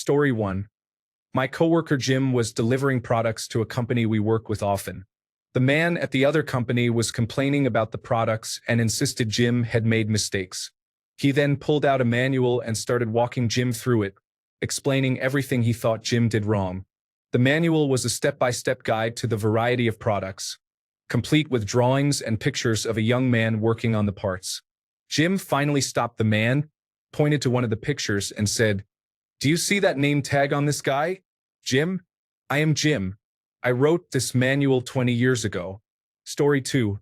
Story 1. My coworker Jim was delivering products to a company we work with often. The man at the other company was complaining about the products and insisted Jim had made mistakes. He then pulled out a manual and started walking Jim through it, explaining everything he thought Jim did wrong. The manual was a step-by-step guide to the variety of products, complete with drawings and pictures of a young man working on the parts. Jim finally stopped the man, pointed to one of the pictures, and said, "Do you see that name tag on this guy? Jim? I am Jim. I wrote this manual 20 years ago." Story 2.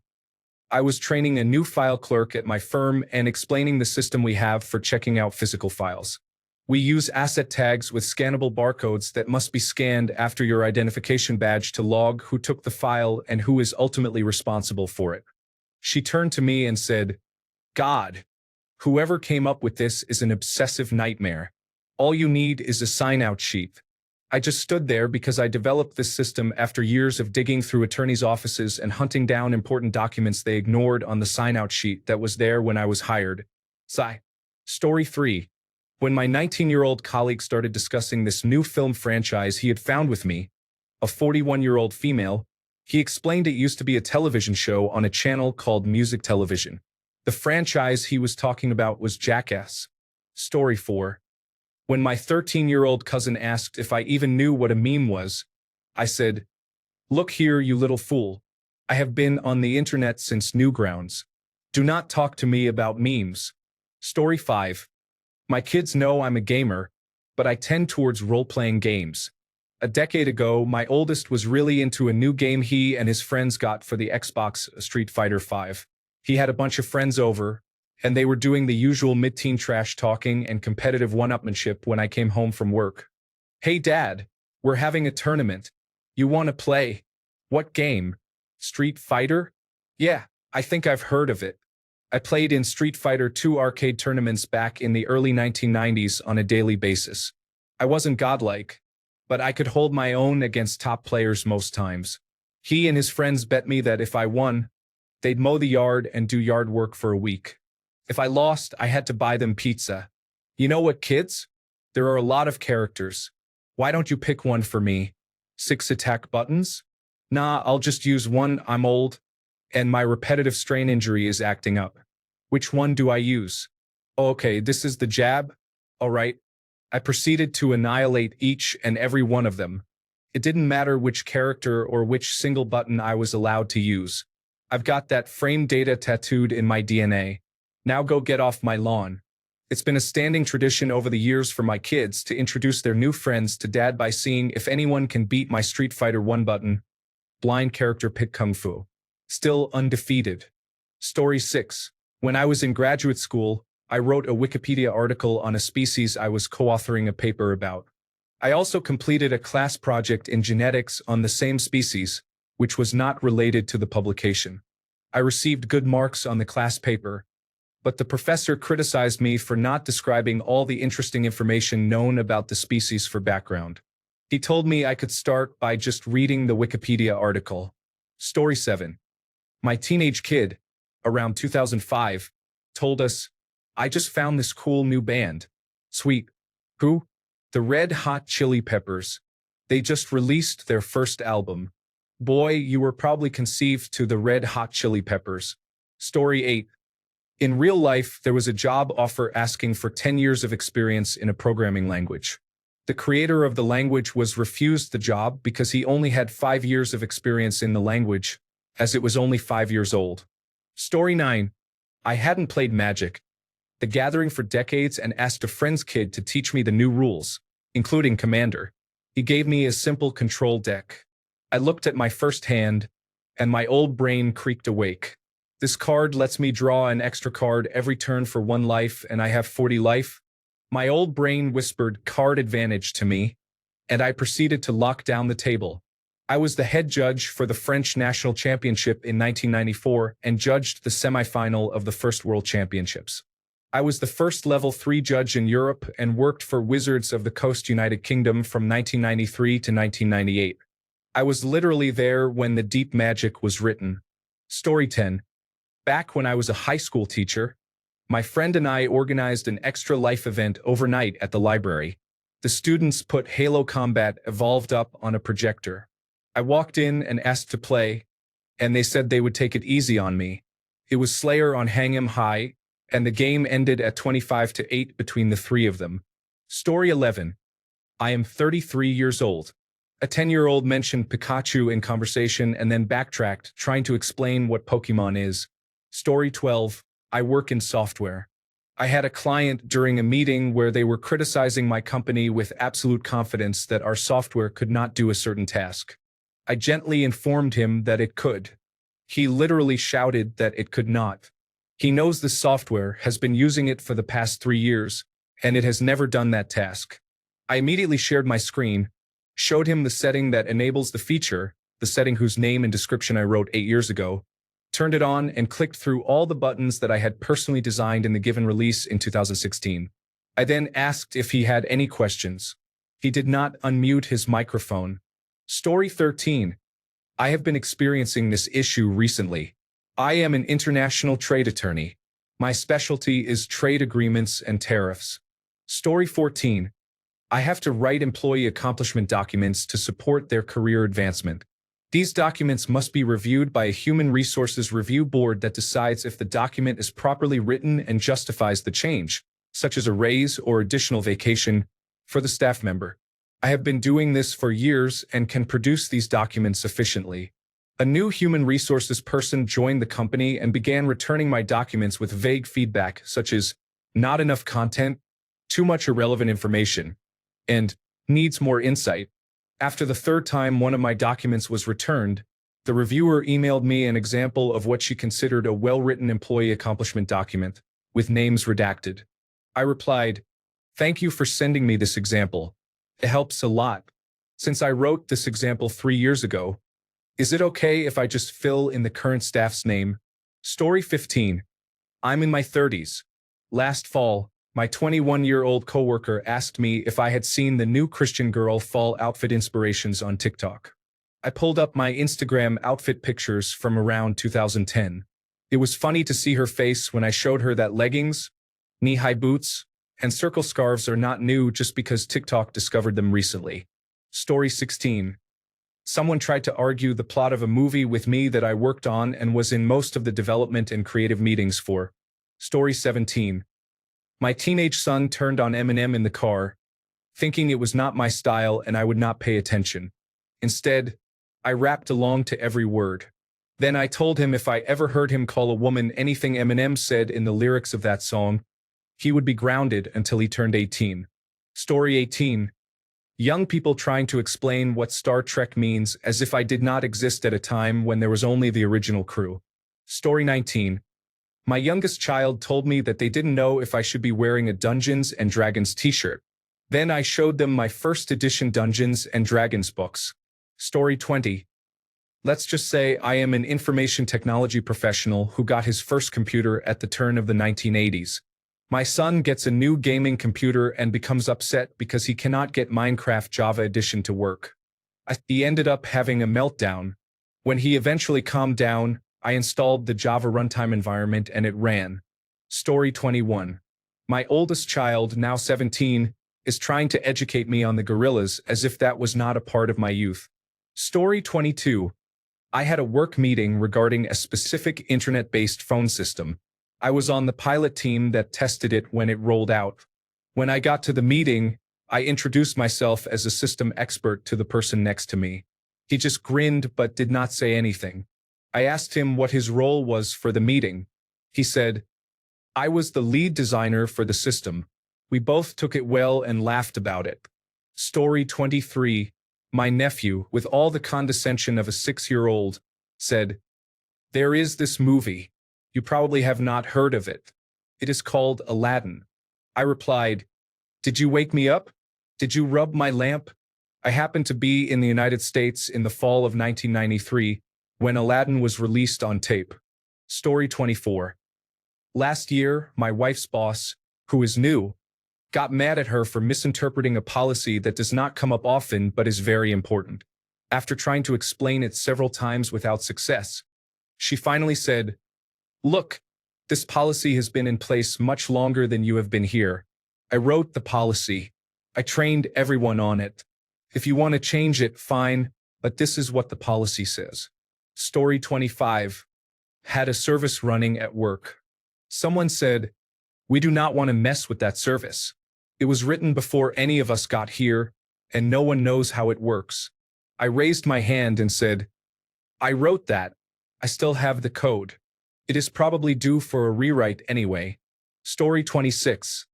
I was training a new file clerk at my firm and explaining the system we have for checking out physical files. We use asset tags with scannable barcodes that must be scanned after your identification badge to log who took the file and who is ultimately responsible for it. She turned to me and said, "God, whoever came up with this is an obsessive nightmare. All you need is a sign-out sheet." I just stood there because I developed this system after years of digging through attorneys' offices and hunting down important documents they ignored on the sign-out sheet that was there when I was hired. Sigh. Story 3. When my 19-year-old colleague started discussing this new film franchise he had found with me, a 41-year-old female, he explained it used to be a television show on a channel called Music Television. The franchise he was talking about was Jackass. Story 4. When my 13-year-old cousin asked if I even knew what a meme was, I said, "Look here, you little fool. I have been on the internet since Newgrounds. Do not talk to me about memes." Story 5. My kids know I'm a gamer, but I tend towards role-playing games. A decade ago, my oldest was really into a new game he and his friends got for the Xbox, Street Fighter V. He had a bunch of friends over, and they were doing the usual mid-teen trash talking and competitive one-upmanship when I came home from work. "Hey Dad, we're having a tournament. You want to play?" "What game? Street Fighter?" "Yeah, I think I've heard of it. I played in Street Fighter 2 arcade tournaments back in the early 1990s on a daily basis. I wasn't godlike, but I could hold my own against top players most times. He and his friends bet me that if I won, they'd mow the yard and do yard work for a week. If I lost, I had to buy them pizza. You know what, kids? There are a lot of characters. Why don't you pick one for me? 6 attack buttons? Nah, I'll just use one. I'm old, and my repetitive strain injury is acting up. Which one do I use? Oh, okay, this is the jab? All right." I proceeded to annihilate each and every one of them. It didn't matter which character or which single button I was allowed to use. I've got that frame data tattooed in my DNA. Now go get off my lawn. It's been a standing tradition over the years for my kids to introduce their new friends to Dad by seeing if anyone can beat my Street Fighter 1 button. Blind character pick Kung Fu. Still undefeated. Story 6. When I was in graduate school, I wrote a Wikipedia article on a species I was co-authoring a paper about. I also completed a class project in genetics on the same species, which was not related to the publication. I received good marks on the class paper, but the professor criticized me for not describing all the interesting information known about the species for background. He told me I could start by just reading the Wikipedia article. Story 7. My teenage kid, around 2005, told us, "I just found this cool new band." Sweet. Who? The Red Hot Chili Peppers. They just released their first album. Boy, you were probably conceived to the Red Hot Chili Peppers. Story 8. In real life, there was a job offer asking for 10 years of experience in a programming language. The creator of the language was refused the job because he only had 5 years of experience in the language, as it was only 5 years old. Story 9. I hadn't played Magic, the Gathering for decades and asked a friend's kid to teach me the new rules, including Commander. He gave me a simple control deck. I looked at my first hand, and my old brain creaked awake. This card lets me draw an extra card every turn for 1 life, and I have 40 life. My old brain whispered card advantage to me, and I proceeded to lock down the table. I was the head judge for the French National Championship in 1994 and judged the semifinal of the first World Championships. I was the first level 3 judge in Europe and worked for Wizards of the Coast, United Kingdom from 1993 to 1998. I was literally there when the Deep Magic was written. Story 10. Back when I was a high school teacher, my friend and I organized an extra life event overnight at the library. The students put Halo Combat Evolved up on a projector. I walked in and asked to play, and they said they would take it easy on me. It was Slayer on Hang 'em High, and the game ended at 25-8 between the three of them. Story 11. I am 33 years old. A 10-year-old mentioned Pikachu in conversation and then backtracked, trying to explain what Pokemon is. Story 12. I work in software. I had a client during a meeting where they were criticizing my company with absolute confidence that our software could not do a certain task. I gently informed him that it could. He literally shouted that it could not. He knows the software, has been using it for the past 3 years, and it has never done that task. I immediately shared my screen, showed him the setting that enables the feature, the setting whose name and description I wrote 8 years ago, turned it on and clicked through all the buttons that I had personally designed in the given release in 2016. I then asked if he had any questions. He did not unmute his microphone. Story 13. I have been experiencing this issue recently. I am an international trade attorney. My specialty is trade agreements and tariffs. Story 14. I have to write employee accomplishment documents to support their career advancement. These documents must be reviewed by a human resources review board that decides if the document is properly written and justifies the change, such as a raise or additional vacation, for the staff member. I have been doing this for years and can produce these documents efficiently. A new human resources person joined the company and began returning my documents with vague feedback such as not enough content, too much irrelevant information, and needs more insight. After the third time one of my documents was returned, the reviewer emailed me an example of what she considered a well-written employee accomplishment document, with names redacted. I replied, "Thank you for sending me this example. It helps a lot. Since I wrote this example 3 years ago, is it okay if I just fill in the current staff's name?" Story 15. I'm in my 30s. Last fall, my 21-year-old coworker asked me if I had seen the new Christian Girl fall outfit inspirations on TikTok. I pulled up my Instagram outfit pictures from around 2010. It was funny to see her face when I showed her that leggings, knee-high boots, and circle scarves are not new just because TikTok discovered them recently. Story 16. Someone tried to argue the plot of a movie with me that I worked on and was in most of the development and creative meetings for. Story 17. My teenage son turned on Eminem in the car, thinking it was not my style and I would not pay attention. Instead, I rapped along to every word. Then I told him if I ever heard him call a woman anything Eminem said in the lyrics of that song, he would be grounded until he turned 18. Story 18. Young people trying to explain what Star Trek means as if I did not exist at a time when there was only the original crew. Story 19. My youngest child told me that they didn't know if I should be wearing a Dungeons & Dragons t-shirt. Then I showed them my first edition Dungeons & Dragons books. Story 20. Let's just say I am an information technology professional who got his first computer at the turn of the 1980s. My son gets a new gaming computer and becomes upset because he cannot get Minecraft Java Edition to work. He ended up having a meltdown. When he eventually calmed down, I installed the Java runtime environment and it ran. Story 21. My oldest child, now 17, is trying to educate me on the gorillas as if that was not a part of my youth. Story 22. I had a work meeting regarding a specific internet-based phone system. I was on the pilot team that tested it when it rolled out. When I got to the meeting, I introduced myself as a system expert to the person next to me. He just grinned but did not say anything. I asked him what his role was for the meeting. He said, "I was the lead designer for the system." We both took it well and laughed about it. Story 23. My nephew, with all the condescension of a 6-year-old, said, "There is this movie. You probably have not heard of it. It is called Aladdin." I replied, "Did you wake me up? Did you rub my lamp?" I happened to be in the United States in the fall of 1993, when Aladdin was released on tape. Story 24. Last year, my wife's boss, who is new, got mad at her for misinterpreting a policy that does not come up often but is very important. After trying to explain it several times without success, she finally said, "Look, this policy has been in place much longer than you have been here. I wrote the policy. I trained everyone on it. If you want to change it, fine, but this is what the policy says. Story 25. Had a service running at work. Someone said, "We do not want to mess with that service. It was written before any of us got here, and no one knows how it works." I raised my hand and said, "I wrote that. I still have the code. It is probably due for a rewrite anyway." Story 26.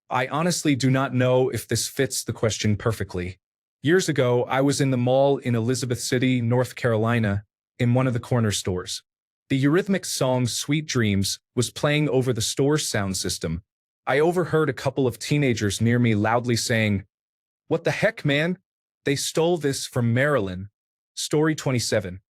I honestly do not know if this fits the question perfectly. Years ago, I was in the mall in Elizabeth City, North Carolina, in one of the corner stores. The Eurythmics song Sweet Dreams was playing over the store's sound system. I overheard a couple of teenagers near me loudly saying, "What the heck, man? They stole this from Maryland." Story 27.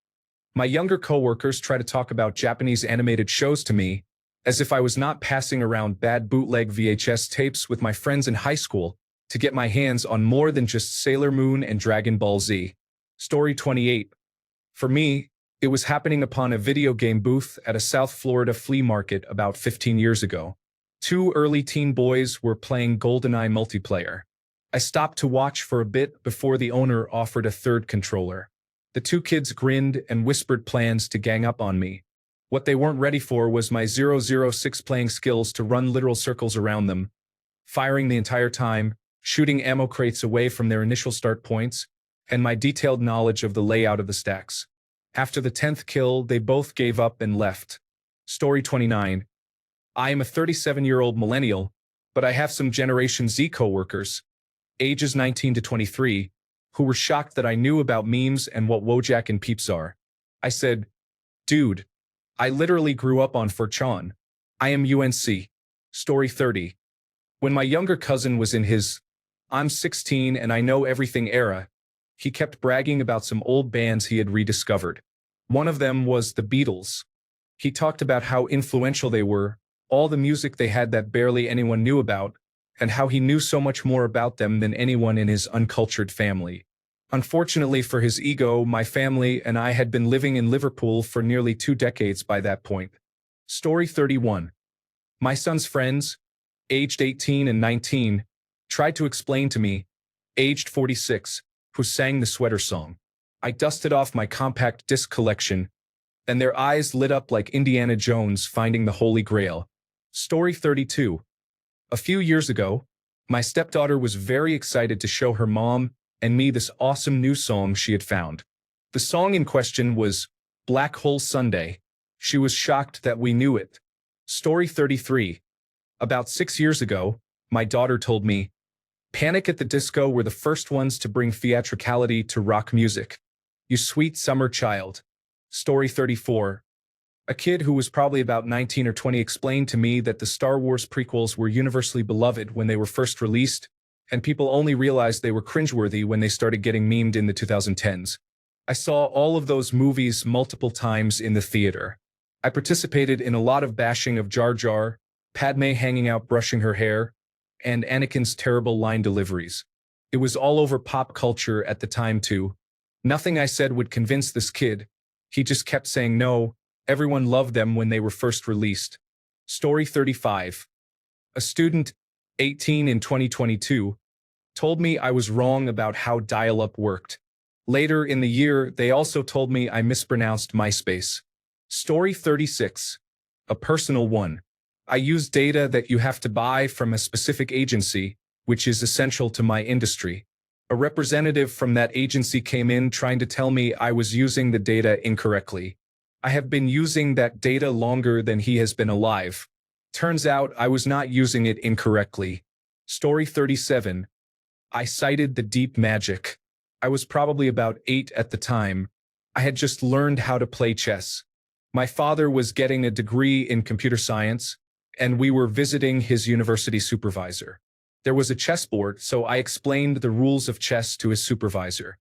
My younger coworkers try to talk about Japanese animated shows to me, as if I was not passing around bad bootleg VHS tapes with my friends in high school to get my hands on more than just Sailor Moon and Dragon Ball Z. Story 28. For me, it was happening upon a video game booth at a South Florida flea market about 15 years ago. Two early teen boys were playing GoldenEye multiplayer. I stopped to watch for a bit before the owner offered a third controller. The two kids grinned and whispered plans to gang up on me. What they weren't ready for was my 006 playing skills to run literal circles around them, firing the entire time, shooting ammo crates away from their initial start points, and my detailed knowledge of the layout of the stacks. After the 10th kill, they both gave up and left. Story 29. I am a 37-year-old millennial, but I have some Generation Z coworkers, ages 19 to 23, who were shocked that I knew about memes and what Wojak and Peeps are. I said, "Dude, I literally grew up on 4chan. I am UNC." Story 30. When my younger cousin was in his "I'm 16 and I know everything" era, he kept bragging about some old bands he had rediscovered. One of them was the Beatles. He talked about how influential they were, all the music they had that barely anyone knew about, and how he knew so much more about them than anyone in his uncultured family. Unfortunately for his ego, my family and I had been living in Liverpool for nearly 2 decades by that point. Story 31. My son's friends, aged 18 and 19, tried to explain to me, aged 46, who sang the sweater song. I dusted off my compact disc collection, and their eyes lit up like Indiana Jones finding the Holy Grail. Story 32. A few years ago, my stepdaughter was very excited to show her mom and me this awesome new song she had found. The song in question was Black Hole Sunday. She was shocked that we knew it. Story 33. About 6 years ago, my daughter told me, Panic at the Disco were the first ones to bring theatricality to rock music. You sweet summer child. Story 34. A kid who was probably about 19 or 20 explained to me that the Star Wars prequels were universally beloved when they were first released, and people only realized they were cringeworthy when they started getting memed in the 2010s. I saw all of those movies multiple times in the theater. I participated in a lot of bashing of Jar Jar, Padme hanging out brushing her hair, and Anakin's terrible line deliveries. It was all over pop culture at the time too. Nothing I said would convince this kid. He just kept saying no, everyone loved them when they were first released. Story 35. A student, 18 in 2022, told me I was wrong about how dial-up worked. Later in the year, they also told me I mispronounced MySpace. Story 36. A personal one. I use data that you have to buy from a specific agency, which is essential to my industry. A representative from that agency came in trying to tell me I was using the data incorrectly. I have been using that data longer than he has been alive. Turns out I was not using it incorrectly. Story 37. I cited the deep magic. I was probably about 8 at the time. I had just learned how to play chess. My father was getting a degree in computer science, and we were visiting his university supervisor. There was a chessboard, so I explained the rules of chess to his supervisor.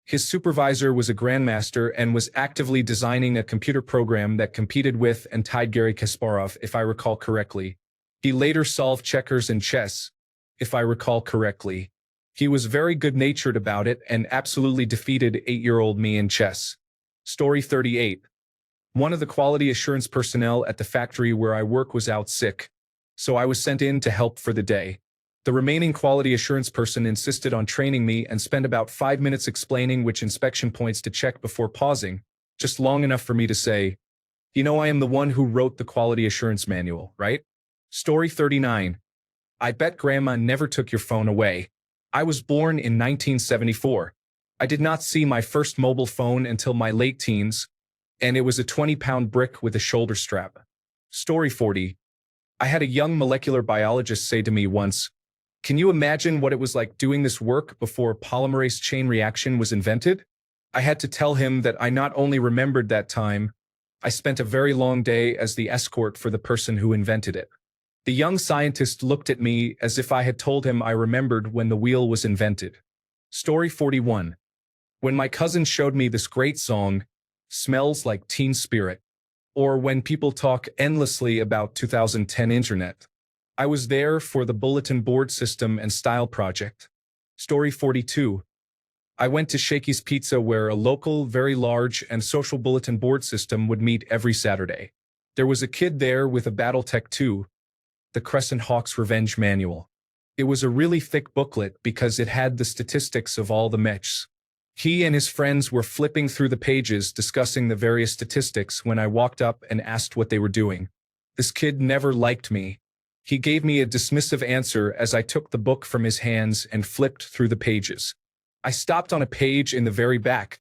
His supervisor was a grandmaster and was actively designing a computer program that competed with and tied Garry Kasparov, if I recall correctly. He later solved checkers and chess, if I recall correctly. He was very good-natured about it and absolutely defeated 8-year-old me in chess. Story 38. One of the quality assurance personnel at the factory where I work was out sick, so I was sent in to help for the day. The remaining quality assurance person insisted on training me and spent about 5 minutes explaining which inspection points to check before pausing, just long enough for me to say, "You know, I am the one who wrote the quality assurance manual, right?" Story 39. I bet Grandma never took your phone away. I was born in 1974. I did not see my first mobile phone until my late teens, and it was a 20-pound brick with a shoulder strap. Story 40. I had a young molecular biologist say to me once, "Can you imagine what it was like doing this work before polymerase chain reaction was invented?" I had to tell him that I not only remembered that time, I spent a very long day as the escort for the person who invented it. The young scientist looked at me as if I had told him I remembered when the wheel was invented. Story 41. When my cousin showed me this great song, "Smells Like Teen Spirit," or when people talk endlessly about 2010 internet, I was there for the bulletin board system and style project. Story 42. I went to Shakey's Pizza, where a local, very large, and social bulletin board system would meet every Saturday. There was a kid there with a Battletech 2, the Crescent Hawk's Revenge Manual. It was a really thick booklet because it had the statistics of all the mechs. He and his friends were flipping through the pages discussing the various statistics when I walked up and asked what they were doing. This kid never liked me. He gave me a dismissive answer as I took the book from his hands and flipped through the pages. I stopped on a page in the very back,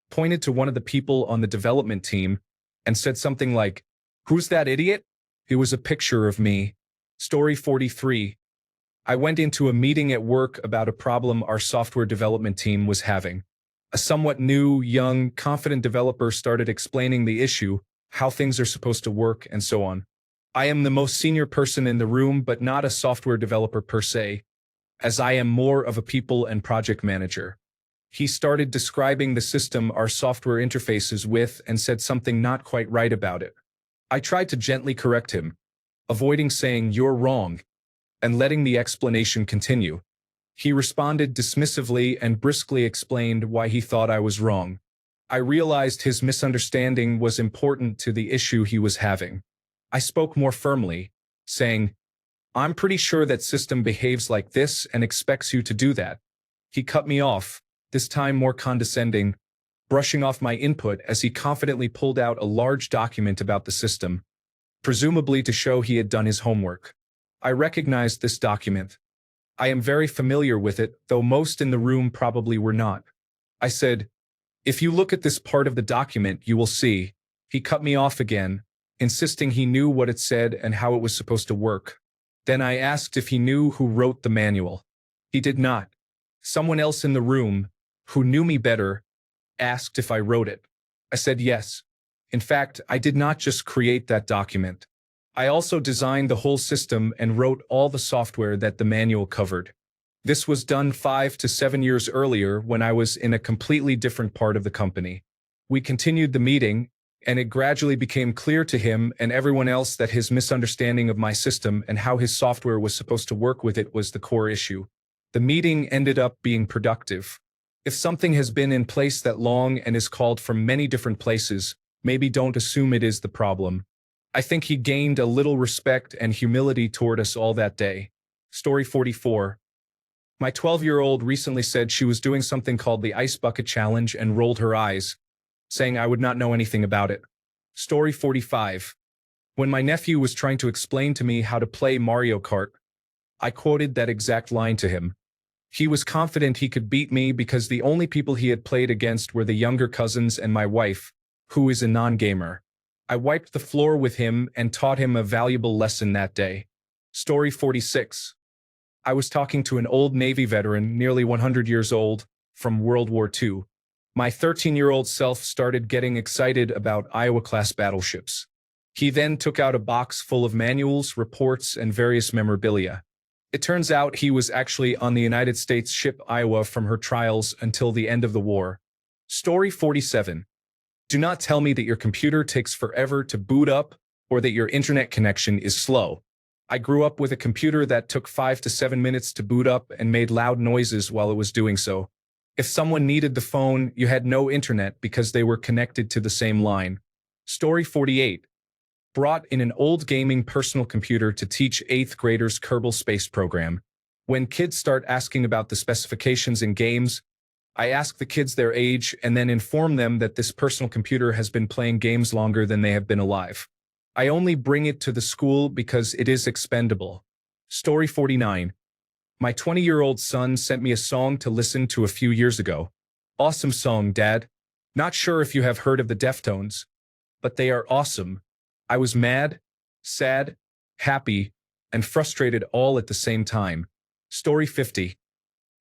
pointed to one of the people on the development team, and said something like, "Who's that idiot?" It was a picture of me. Story 43. I went into a meeting at work about a problem our software development team was having. A somewhat new, young, confident developer started explaining the issue, how things are supposed to work, and so on. I am the most senior person in the room, but not a software developer per se, as I am more of a people and project manager. He started describing the system our software interfaces with and said something not quite right about it. I tried to gently correct him, avoiding saying "you're wrong," and letting the explanation continue. He responded dismissively and briskly explained why he thought I was wrong. I realized his misunderstanding was important to the issue he was having. I spoke more firmly, saying, "I'm pretty sure that system behaves like this and expects you to do that." He cut me off, this time more condescending, brushing off my input as he confidently pulled out a large document about the system, presumably to show he had done his homework. I recognized this document. I am very familiar with it, though most in the room probably were not. I said, "If you look at this part of the document, you will see." He cut me off again, insisting he knew what it said and how it was supposed to work. Then I asked if he knew who wrote the manual. He did not. Someone else in the room, who knew me better, asked if I wrote it. I said yes. In fact, I did not just create that document. I also designed the whole system and wrote all the software that the manual covered. This was done 5 to 7 years earlier when I was in a completely different part of the company. We continued the meeting, and it gradually became clear to him and everyone else that his misunderstanding of my system and how his software was supposed to work with it was the core issue. The meeting ended up being productive. If something has been in place that long and is called from many different places, maybe don't assume it is the problem. I think he gained a little respect and humility toward us all that day. Story 44. My 12-year-old recently said she was doing something called the Ice Bucket Challenge and rolled her eyes, saying I would not know anything about it. Story 45. When my nephew was trying to explain to me how to play Mario Kart, I quoted that exact line to him. He was confident he could beat me because the only people he had played against were the younger cousins and my wife, who is a non-gamer. I wiped the floor with him and taught him a valuable lesson that day. Story 46. I was talking to an old Navy veteran, nearly 100 years old, from World War II. My 13-year-old self started getting excited about Iowa-class battleships. He then took out a box full of manuals, reports, and various memorabilia. It turns out he was actually on the United States ship Iowa from her trials until the end of the war. Story 47. Do not tell me that your computer takes forever to boot up or that your internet connection is slow. I grew up with a computer that took 5 to 7 minutes to boot up and made loud noises while it was doing so. If someone needed the phone, you had no internet because they were connected to the same line. Story 48. Brought in an old gaming personal computer to teach 8th graders Kerbal Space Program. When kids start asking about the specifications in games, I ask the kids their age and then inform them that this personal computer has been playing games longer than they have been alive. I only bring it to the school because it is expendable. Story 49. My 20-year-old son sent me a song to listen to a few years ago. Awesome song, Dad. Not sure if you have heard of the Deftones, but they are awesome. I was mad, sad, happy, and frustrated all at the same time. Story 50.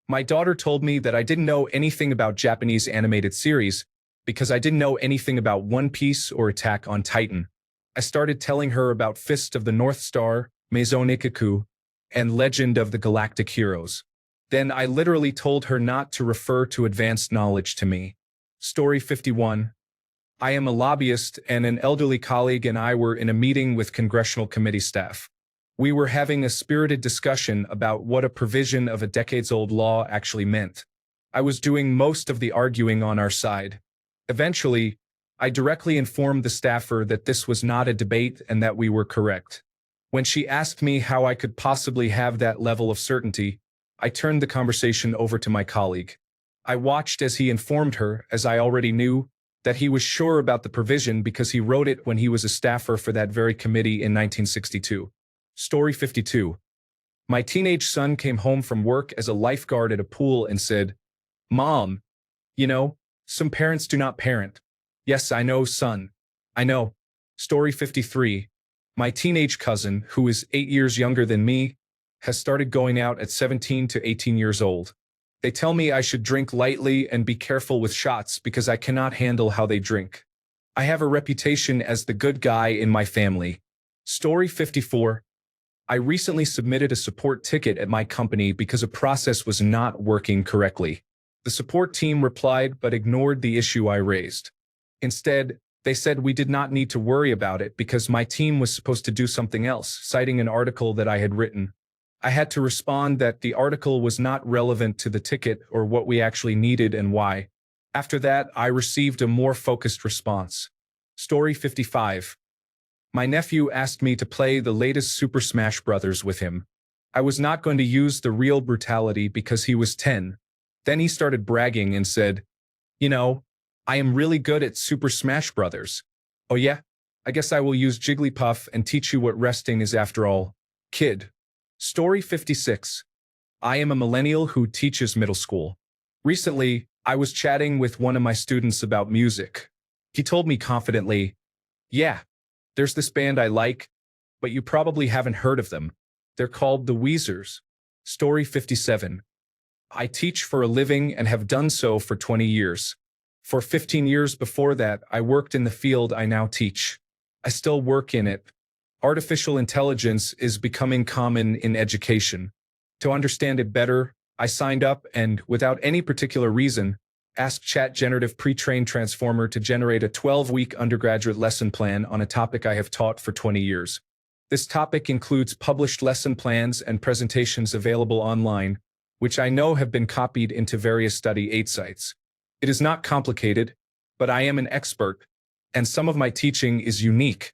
My daughter told me that I didn't know anything about Japanese animated series because I didn't know anything about One Piece or Attack on Titan. I started telling her about Fist of the North Star, Maison Ikkoku, and Legend of the Galactic Heroes. Then I literally told her not to refer to advanced knowledge to me. Story 51. I am a lobbyist, and an elderly colleague and I were in a meeting with congressional committee staff. We were having a spirited discussion about what a provision of a decades-old law actually meant. I was doing most of the arguing on our side. Eventually, I directly informed the staffer that this was not a debate and that we were correct. When she asked me how I could possibly have that level of certainty, I turned the conversation over to my colleague. I watched as he informed her, as I already knew, that he was sure about the provision because he wrote it when he was a staffer for that very committee in 1962. Story 52. My teenage son came home from work as a lifeguard at a pool and said, "Mom, you know, some parents do not parent." Yes, I know, son. I know. Story 53. My teenage cousin, who is 8 years younger than me, has started going out at 17 to 18 years old. They tell me I should drink lightly and be careful with shots because I cannot handle how they drink. I have a reputation as the good guy in my family. Story 54. I recently submitted a support ticket at my company because a process was not working correctly. The support team replied but ignored the issue I raised. Instead, they said we did not need to worry about it because my team was supposed to do something else, citing an article that I had written. I had to respond that the article was not relevant to the ticket or what we actually needed and why. After that, I received a more focused response. Story 55. My nephew asked me to play the latest Super Smash Bros. With him. I was not going to use the real brutality because he was 10. Then he started bragging and said, "You know, I am really good at Super Smash Bros. Oh yeah? I guess I will use Jigglypuff and teach you what resting is after all. Kid." Story 56. I am a millennial who teaches middle school. Recently, I was chatting with one of my students about music. He told me confidently, "Yeah, there's this band I like, but you probably haven't heard of them. They're called the Weezers." Story 57. I teach for a living and have done so for 20 years. For 15 years before that, I worked in the field I now teach. I still work in it. Artificial intelligence is becoming common in education. To understand it better, I signed up and, without any particular reason, asked Chat Generative Pre-trained Transformer to generate a 12-week undergraduate lesson plan on a topic I have taught for 20 years. This topic includes published lesson plans and presentations available online, which I know have been copied into various study aid sites. It is not complicated, but I am an expert, and some of my teaching is unique,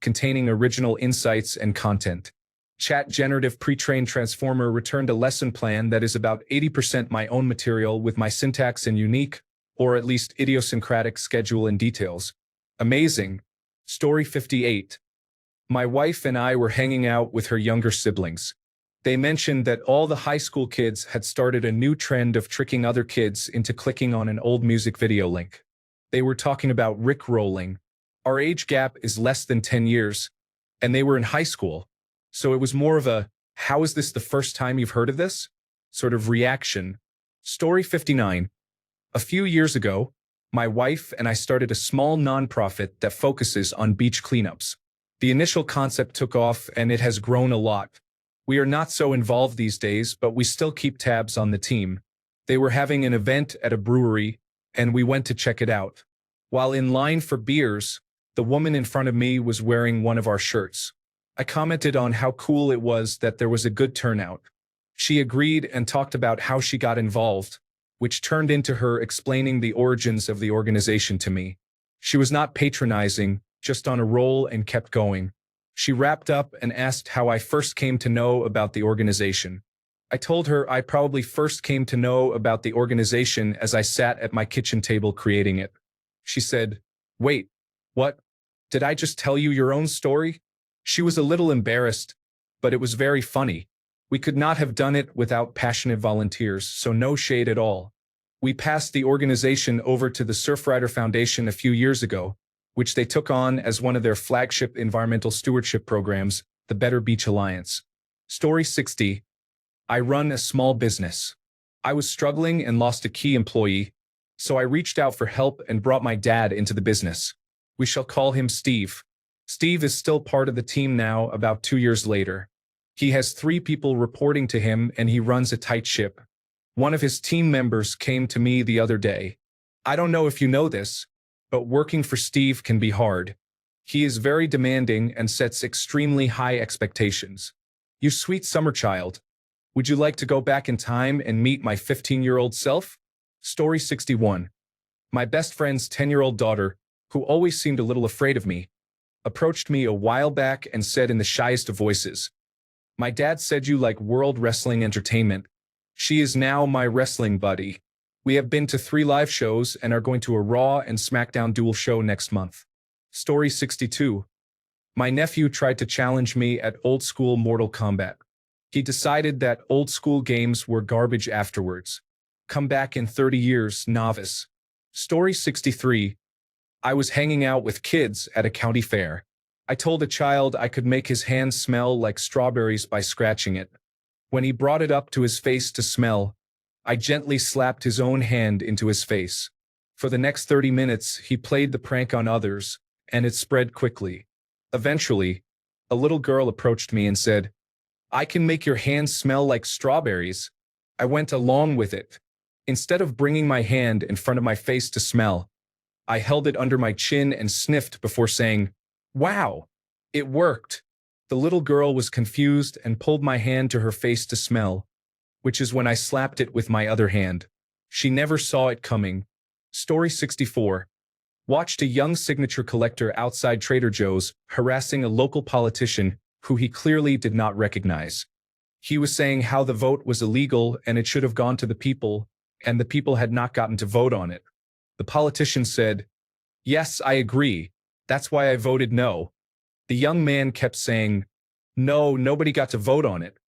containing original insights and content. Chat Generative Pre-trained Transformer returned a lesson plan that is about 80% my own material with my syntax and unique, or at least idiosyncratic schedule and details. Amazing. Story 58. My wife and I were hanging out with her younger siblings. They mentioned that all the high school kids had started a new trend of tricking other kids into clicking on an old music video link. They were talking about Rickrolling. Our age gap is less than 10 years, and they were in high school. So it was more of a, "How is this the first time you've heard of this?" sort of reaction. Story 59. A few years ago, my wife and I started a small nonprofit that focuses on beach cleanups. The initial concept took off and it has grown a lot. We are not so involved these days, but we still keep tabs on the team. They were having an event at a brewery, and we went to check it out. While in line for beers, the woman in front of me was wearing one of our shirts. I commented on how cool it was that there was a good turnout. She agreed and talked about how she got involved, which turned into her explaining the origins of the organization to me. She was not patronizing, just on a roll and kept going. She wrapped up and asked how I first came to know about the organization. I told her I probably first came to know about the organization as I sat at my kitchen table creating it. She said, "Wait, what? Did I just tell you your own story?" She was a little embarrassed, but it was very funny. We could not have done it without passionate volunteers, so no shade at all. We passed the organization over to the Surfrider Foundation a few years ago, which they took on as one of their flagship environmental stewardship programs, the Better Beach Alliance. Story 60. I run a small business. I was struggling and lost a key employee, so I reached out for help and brought my dad into the business. We shall call him Steve. Steve is still part of the team now, about 2 years later. He has 3 people reporting to him and he runs a tight ship. One of his team members came to me the other day. I don't know if you know this, but working for Steve can be hard. He is very demanding and sets extremely high expectations. You sweet summer child. Would you like to go back in time and meet my 15-year-old self? Story 61. My best friend's 10-year-old daughter, who always seemed a little afraid of me, approached me a while back and said in the shyest of voices, "My dad said you like World Wrestling Entertainment. She is now my wrestling buddy. We have been to 3 live shows and are going to a Raw and SmackDown dual show next month." Story 62. My nephew tried to challenge me at old school Mortal Kombat. He decided that old school games were garbage afterwards. Come back in 30 years, novice. Story 63. I was hanging out with kids at a county fair. I told a child I could make his hand smell like strawberries by scratching it. When he brought it up to his face to smell, I gently slapped his own hand into his face. For the next 30 minutes, he played the prank on others, and it spread quickly. Eventually, a little girl approached me and said, "I can make your hand smell like strawberries." I went along with it. Instead of bringing my hand in front of my face to smell, I held it under my chin and sniffed before saying, "Wow, it worked." The little girl was confused and pulled my hand to her face to smell, which is when I slapped it with my other hand. She never saw it coming. Story 64. Watched a young signature collector outside Trader Joe's harassing a local politician who he clearly did not recognize. He was saying how the vote was illegal and it should have gone to the people, and the people had not gotten to vote on it. The politician said, "Yes, I agree. That's why I voted no." The young man kept saying, "No, nobody got to vote on it.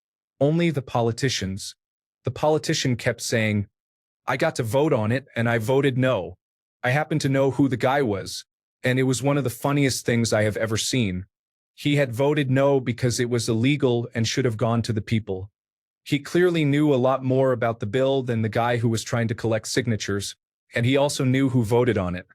Only the politicians." The politician kept saying, "I got to vote on it and I voted no." I happened to know who the guy was, and it was one of the funniest things I have ever seen. He had voted no because it was illegal and should have gone to the people. He clearly knew a lot more about the bill than the guy who was trying to collect signatures, and he also knew who voted on it.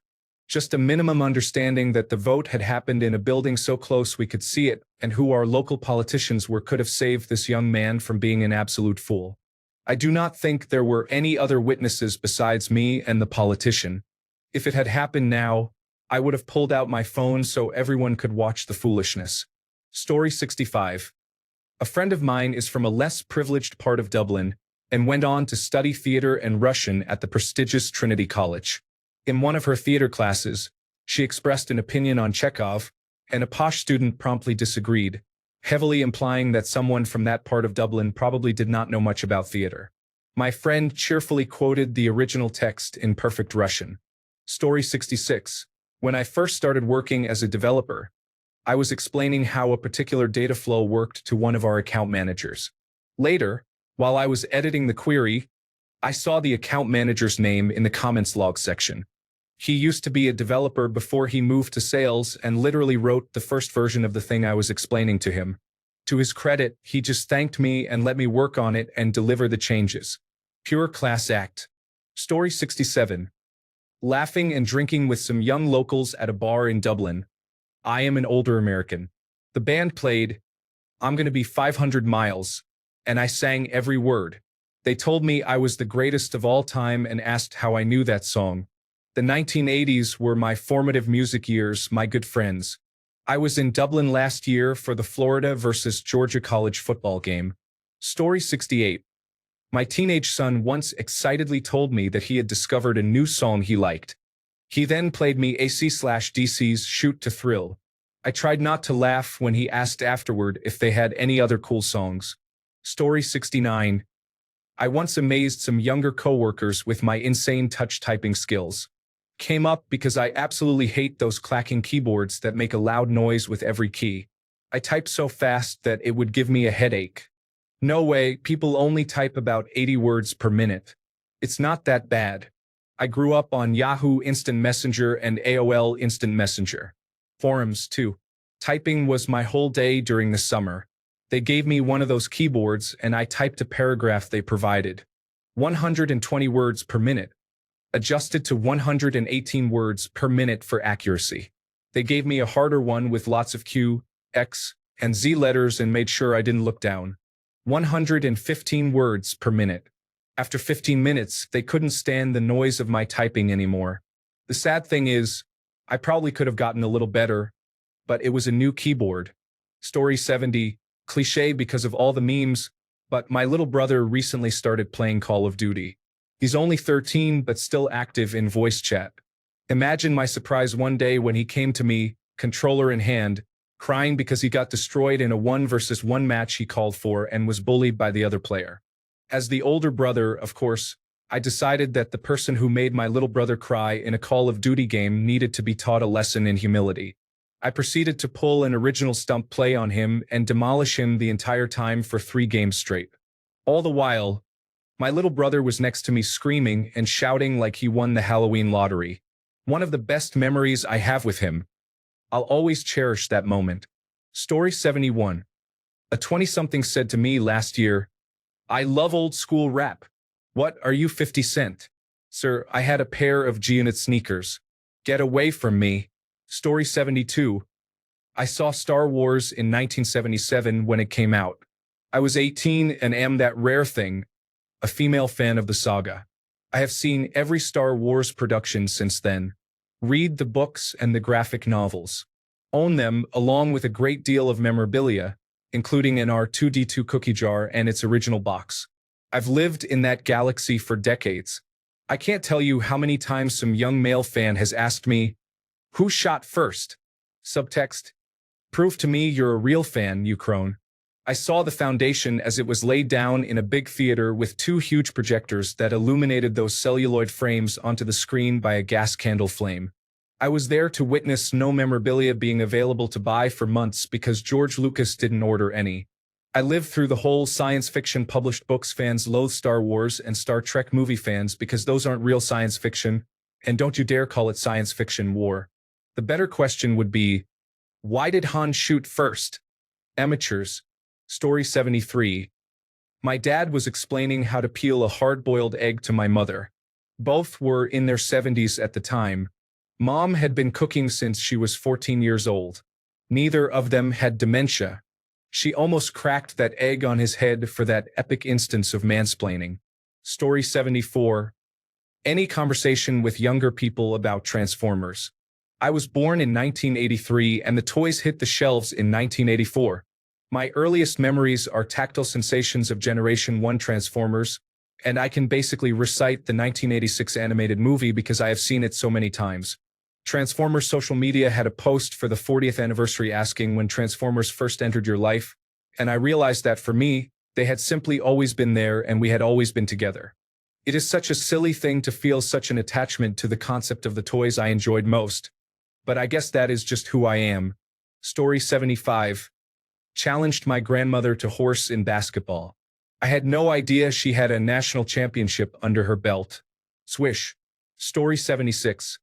Just a minimum understanding that the vote had happened in a building so close we could see it, and who our local politicians were could have saved this young man from being an absolute fool. I do not think there were any other witnesses besides me and the politician. If it had happened now, I would have pulled out my phone so everyone could watch the foolishness. Story 65. A friend of mine is from a less privileged part of Dublin and went on to study theater and Russian at the prestigious Trinity College. In one of her theater classes, she expressed an opinion on Chekhov, and a posh student promptly disagreed, heavily implying that someone from that part of Dublin probably did not know much about theater. My friend cheerfully quoted the original text in perfect Russian. Story 66. When I first started working as a developer, I was explaining how a particular data flow worked to one of our account managers. Later, while I was editing the query, I saw the account manager's name in the comments log section. He used to be a developer before he moved to sales and literally wrote the first version of the thing I was explaining to him. To his credit, he just thanked me and let me work on it and deliver the changes. Pure class act. Story 67. Laughing and drinking with some young locals at a bar in Dublin. I am an older American. The band played "I'm Gonna Be 500 Miles," and I sang every word. They told me I was the greatest of all time and asked how I knew that song. The 1980s were my formative music years, my good friends. I was in Dublin last year for the Florida versus Georgia college football game. Story 68. My teenage son once excitedly told me that he had discovered a new song he liked. He then played me AC/DC's Shoot to Thrill. I tried not to laugh when he asked afterward if they had any other cool songs. Story 69. I once amazed some younger coworkers with my insane touch typing skills. Came up because I absolutely hate those clacking keyboards that make a loud noise with every key. I type so fast that it would give me a headache. No way, people only type about 80 words per minute. It's not that bad. I grew up on Yahoo Instant Messenger and AOL Instant Messenger. Forums, too. Typing was my whole day during the summer. They gave me one of those keyboards and I typed a paragraph they provided. 120 words per minute. Adjusted to 118 words per minute for accuracy. They gave me a harder one with lots of Q, X, and Z letters and made sure I didn't look down. 115 words per minute. After 15 minutes, they couldn't stand the noise of my typing anymore. The sad thing is, I probably could have gotten a little better, but it was a new keyboard. Story 70, cliché because of all the memes, but my little brother recently started playing Call of Duty. He's only 13 but still active in voice chat. Imagine my surprise one day when he came to me, controller in hand, crying because he got destroyed in a 1-versus-1 match he called for and was bullied by the other player. As the older brother, of course, I decided that the person who made my little brother cry in a Call of Duty game needed to be taught a lesson in humility. I proceeded to pull an original stump play on him and demolish him the entire time for 3 games straight. All the while, my little brother was next to me screaming and shouting like he won the Halloween lottery. One of the best memories I have with him. I'll always cherish that moment. Story 71. A 20-something said to me last year, "I love old school rap. What, are you 50 Cent? Sir, I had a pair of G-Unit sneakers. Get away from me." Story 72. I saw Star Wars in 1977 when it came out. I was 18 and am that rare thing, a female fan of the saga. I have seen every Star Wars production since then. Read the books and the graphic novels. Own them along with a great deal of memorabilia, including an R2-D2 cookie jar and its original box. I've lived in that galaxy for decades. I can't tell you how many times some young male fan has asked me, "Who shot first?" Subtext, "Prove to me you're a real fan, you crone." I saw the foundation as it was laid down in a big theater with 2 huge projectors that illuminated those celluloid frames onto the screen by a gas candle flame. I was there to witness no memorabilia being available to buy for months because George Lucas didn't order any. I lived through the whole science fiction published books fans loathe Star Wars and Star Trek movie fans because those aren't real science fiction, and don't you dare call it science fiction war. The better question would be, why did Han shoot first? Amateurs. Story 73. My dad was explaining how to peel a hard-boiled egg to my mother. Both were in their 70s at the time. Mom had been cooking since she was 14 years old. Neither of them had dementia. She almost cracked that egg on his head for that epic instance of mansplaining. Story 74. Any conversation with younger people about Transformers. I was born in 1983 and the toys hit the shelves in 1984. My earliest memories are tactile sensations of Generation 1 Transformers, and I can basically recite the 1986 animated movie because I have seen it so many times. Transformers social media had a post for the 40th anniversary asking when Transformers first entered your life, and I realized that for me, they had simply always been there and we had always been together. It is such a silly thing to feel such an attachment to the concept of the toys I enjoyed most, but I guess that is just who I am. Story 75. Challenged my grandmother to horse in basketball. I had no idea she had a national championship under her belt. Swish. Story 76.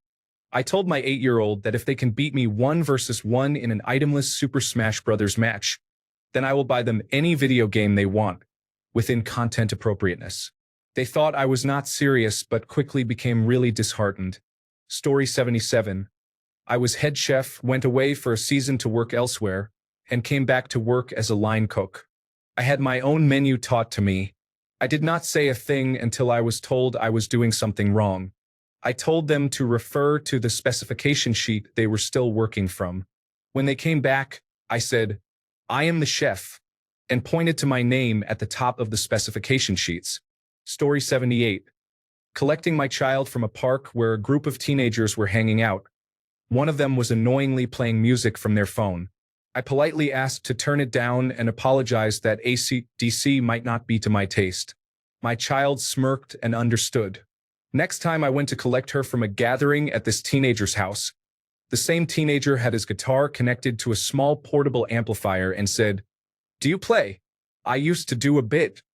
I told my 8-year-old that if they can beat me 1-versus-1 in an itemless Super Smash Bros. Match, then I will buy them any video game they want, within content appropriateness. They thought I was not serious but quickly became really disheartened. Story 77. I was head chef, went away for a season to work elsewhere, and came back to work as a line cook. I had my own menu taught to me. I did not say a thing until I was told I was doing something wrong. I told them to refer to the specification sheet they were still working from. When they came back, I said, "I am the chef," and pointed to my name at the top of the specification sheets. Story 78. Collecting my child from a park where a group of teenagers were hanging out. One of them was annoyingly playing music from their phone. I politely asked to turn it down and apologized that AC/DC might not be to my taste. My child smirked and understood. Next time I went to collect her from a gathering at this teenager's house, the same teenager had his guitar connected to a small portable amplifier and said, "Do you play? I used to do a bit.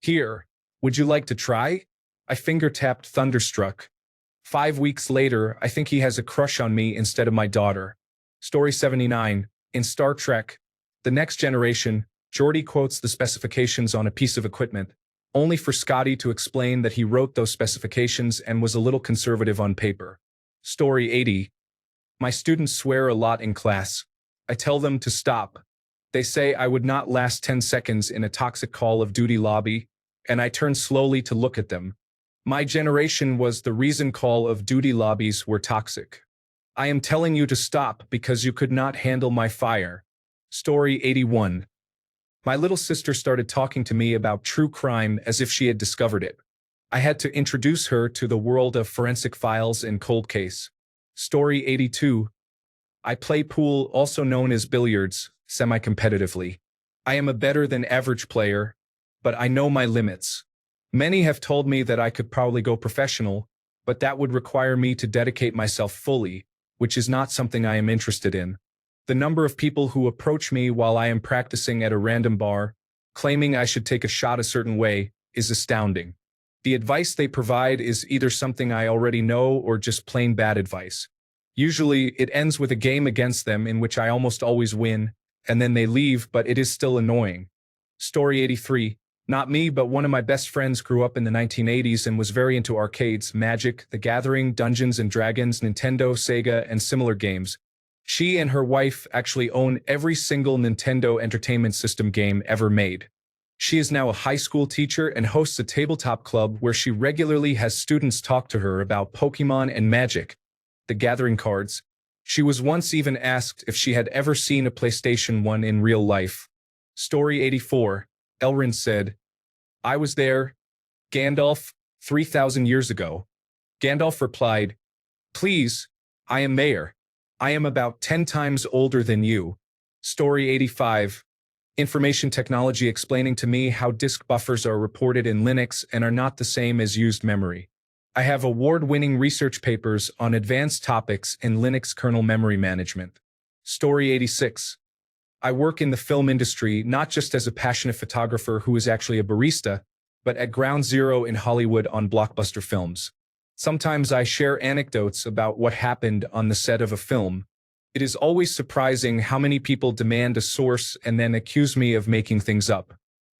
Here, would you like to try?" I finger-tapped thunderstruck. 5 weeks later, I think he has a crush on me instead of my daughter. Story 79. In Star Trek, The Next Generation, Geordi quotes the specifications on a piece of equipment, only for Scotty to explain that he wrote those specifications and was a little conservative on paper. Story 80. My students swear a lot in class. I tell them to stop. They say I would not last 10 seconds in a toxic Call of Duty lobby, and I turn slowly to look at them. My generation was the reason Call of Duty lobbies were toxic. I am telling you to stop because you could not handle my fire. Story 81. My little sister started talking to me about true crime as if she had discovered it. I had to introduce her to the world of forensic files and cold case. Story 82. I play pool, also known as billiards, semi-competitively. I am a better than average player, but I know my limits. Many have told me that I could probably go professional, but that would require me to dedicate myself fully, which is not something I am interested in. The number of people who approach me while I am practicing at a random bar, claiming I should take a shot a certain way, is astounding. The advice they provide is either something I already know or just plain bad advice. Usually, it ends with a game against them in which I almost always win, and then they leave, but it is still annoying. Story 83. Not me, but one of my best friends grew up in the 1980s and was very into arcades, Magic, The Gathering, Dungeons & Dragons, Nintendo, Sega, and similar games. She and her wife actually own every single Nintendo Entertainment System game ever made. She is now a high school teacher and hosts a tabletop club where she regularly has students talk to her about Pokemon and Magic, the Gathering cards. She was once even asked if she had ever seen a PlayStation 1 in real life. Story 84. Elrond said, "I was there, Gandalf, 3,000 years ago." Gandalf replied, "Please, I am Mayor. I am about 10 times older than you." Story 85. Information technology explaining to me how disk buffers are reported in Linux and are not the same as used memory. I have award-winning research papers on advanced topics in Linux kernel memory management. Story 86. I work in the film industry not just as a passionate photographer who is actually a barista, but at ground zero in Hollywood on blockbuster films. Sometimes I share anecdotes about what happened on the set of a film. It is always surprising how many people demand a source and then accuse me of making things up.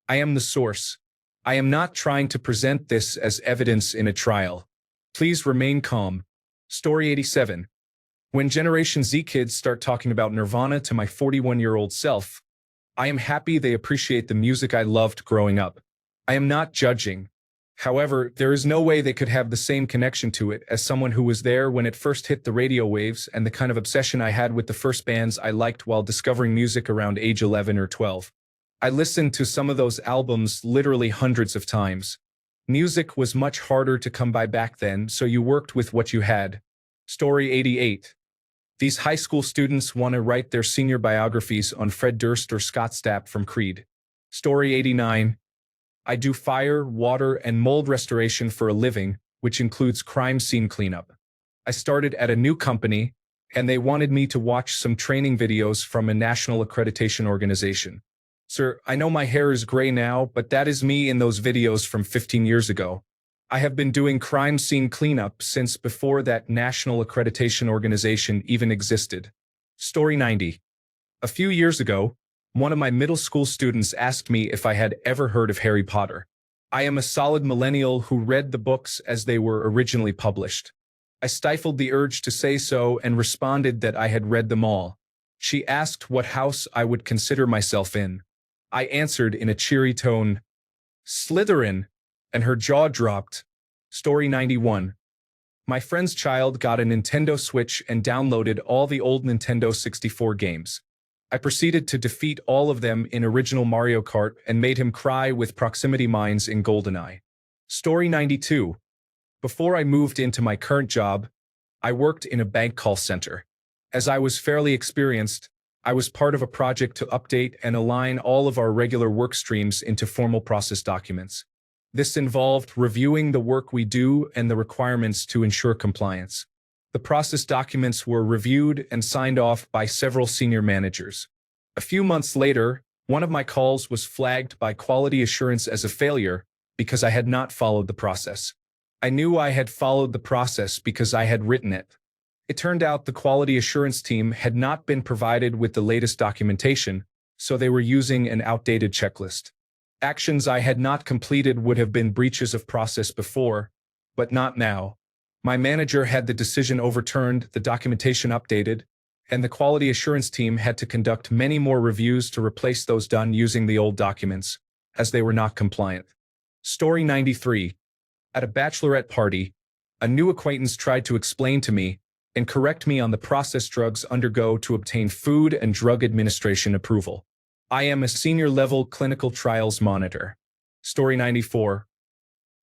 I am the source. I am not trying to present this as evidence in a trial. Please remain calm. Story 87. When Generation Z kids start talking about Nirvana to my 41-year-old self, I am happy they appreciate the music I loved growing up. I am not judging. However, there is no way they could have the same connection to it as someone who was there when it first hit the radio waves and the kind of obsession I had with the first bands I liked while discovering music around age 11 or 12. I listened to some of those albums literally hundreds of times. Music was much harder to come by back then, so you worked with what you had. Story 88. These high school students want to write their senior biographies on Fred Durst or Scott Stapp from Creed. Story 89. I do fire, water, and mold restoration for a living, which includes crime scene cleanup. I started at a new company, and they wanted me to watch some training videos from a national accreditation organization. Sir, I know my hair is gray now, but that is me in those videos from 15 years ago. I have been doing crime scene cleanup since before that national accreditation organization even existed. Story 90. A few years ago, one of my middle school students asked me if I had ever heard of Harry Potter. I am a solid millennial who read the books as they were originally published. I stifled the urge to say so and responded that I had read them all. She asked what house I would consider myself in. I answered in a cheery tone, "Slytherin," and her jaw dropped. Story 91. My friend's child got a Nintendo Switch and downloaded all the old Nintendo 64 games. I proceeded to defeat all of them in original Mario Kart and made him cry with proximity mines in GoldenEye. Story 92. Before I moved into my current job, I worked in a bank call center. As I was fairly experienced, I was part of a project to update and align all of our regular work streams into formal process documents. This involved reviewing the work we do and the requirements to ensure compliance. The process documents were reviewed and signed off by several senior managers. A few months later, one of my calls was flagged by quality assurance as a failure because I had not followed the process. I knew I had followed the process because I had written it. It turned out the quality assurance team had not been provided with the latest documentation, so they were using an outdated checklist. Actions I had not completed would have been breaches of process before, but not now. My manager had the decision overturned, the documentation updated, and the quality assurance team had to conduct many more reviews to replace those done using the old documents, as they were not compliant. Story 93. At a bachelorette party, a new acquaintance tried to explain to me and correct me on the process drugs undergo to obtain Food and Drug Administration approval. I am a senior-level clinical trials monitor. Story 94.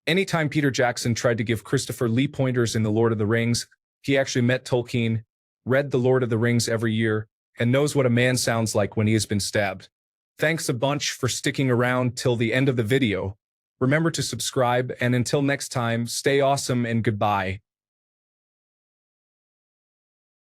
Anytime Peter Jackson tried to give Christopher Lee pointers in The Lord of the Rings, he actually met Tolkien, read The Lord of the Rings every year, and knows what a man sounds like when he has been stabbed. Thanks a bunch for sticking around till the end of the video. Remember to subscribe, and until next time, stay awesome and goodbye.